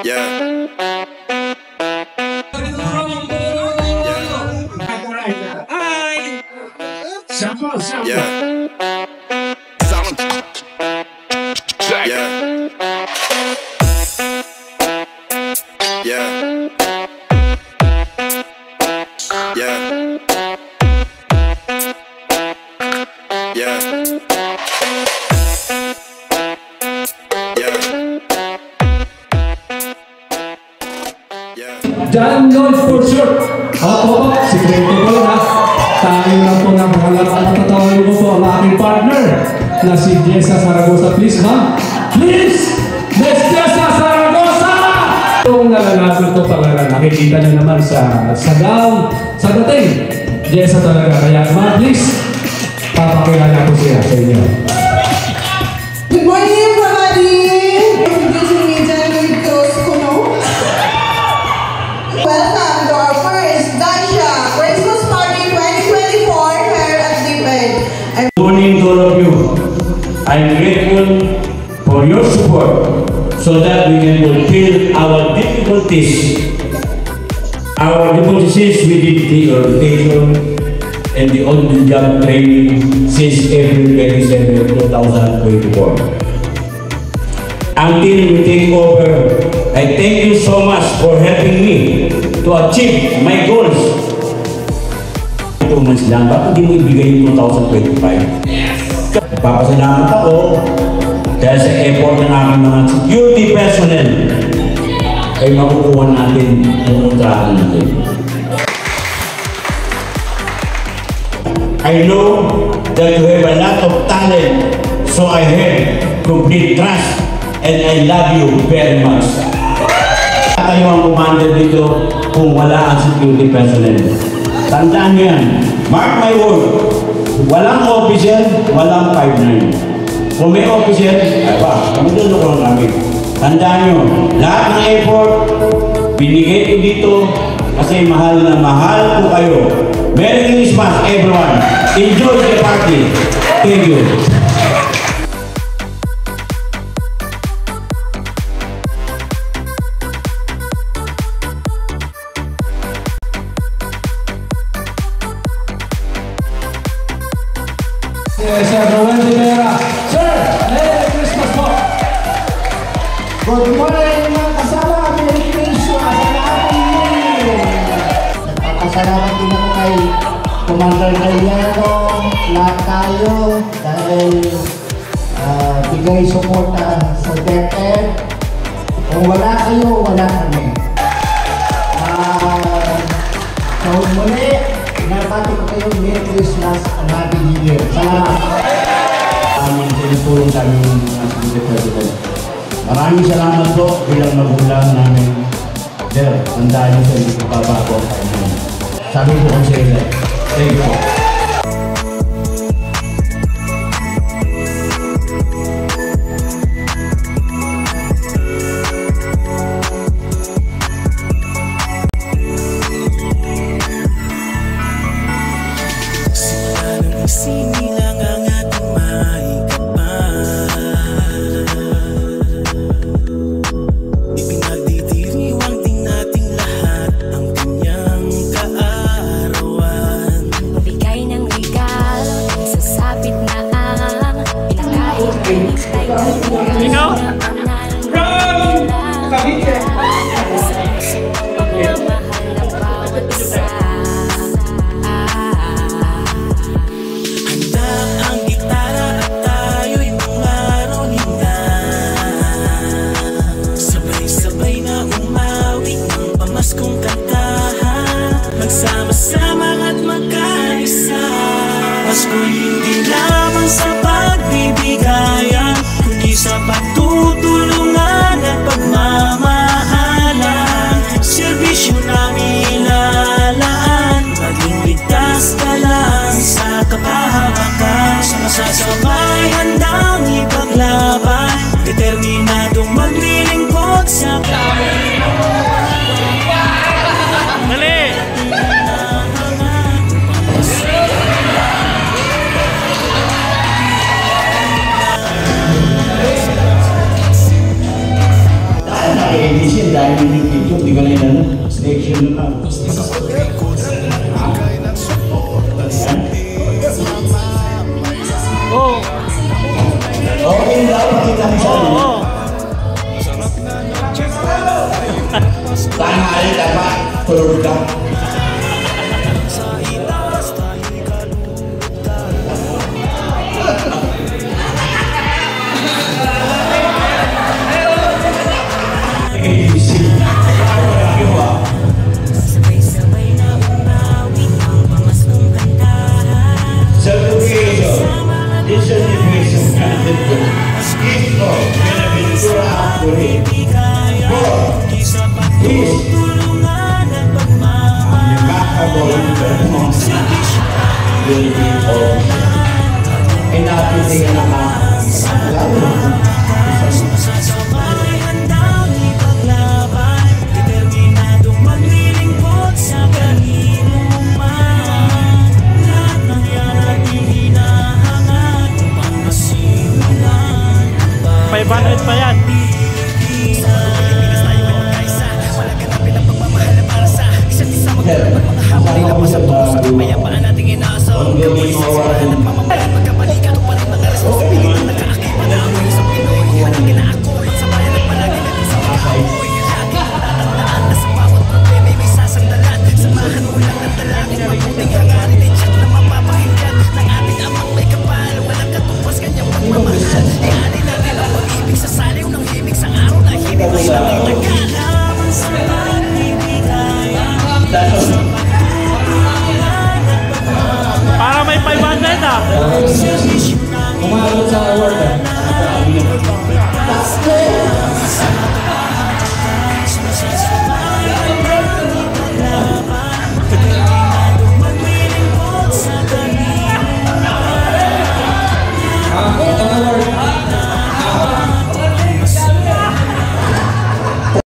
Yeah. Yeah. Sound. Yeah. Yeah. Yeah. John Lloyd for sure. Opo, sikreto ko lang ha. Tayo lang po ng halap at tatawagin ko po ang aking partner na si Jessa Zaragoza. Please ma'am. Please! Miss Jessa Zaragoza! Itong nalalapit ko pala nakikita nyo naman sa gown, sa dating. Jessa talaga. Kaya ma'am, please, papakilala ko siya sa inyo. Good morning everybody! Introducing me John Lloyd Kuno. Welcome to our first Dasha Christmas Party 2024 here at DepEd. Good morning to all of you. I'm grateful for your support so that we can fulfill our difficulties. Our difficulties we did the orientation and the on-the-job training since April 27, 2024. Until we take over, I thank you so much for helping me to achieve my goals. 2 months lang, bakit hindi mo ibigay yung 2025? Yes! Papasalamat ako dahil sa effort ng aking mga security personnel ay makukuha natin ang utrahan natin. I know that you have a lot of talent, so I have complete trust and I love you very much. Kayo ang commander dito kung wala ang security personnel. Tandaan nyo yan. Mark my word. Walang officer, walang 5-9. Kung may officer, ay ba, kami doon ko lang kami. Tandaan nyo, lahat ng effort, binigay ko dito kasi mahal na mahal ko kayo. Merry Christmas, everyone. Enjoy the party. Thank you. Sir Rowan de Vera. Sir, Merry Christmas po. Good morning mga kasama. Merry Christmas sa ating Pasalamat din ako kay Commander Galiano, lahat tayo dahil bigay suporta sa DepEd. Kung wala kayo, wala kami. So muli, pinapati ko kayo Merry Christmas and Happy New Year. Salamat! Aming tinutulong sa aming Security President. Maraming salamat po bilang magulang namin. Sir, tandaan niyo sa hindi ko babago ang kanya. Sabi ko kong sila. Thank you. Sinilang ang ating maikapan. Ipinagdidiriwang din nating lahat ang kanyang kaarawan. Bigay ABC, dahil hindi dito, hindi ko na ilan. Selection na. Okay daw, pakita mo sa akin. Tanghali dapat, tulog ka. Pa yan. Ongoing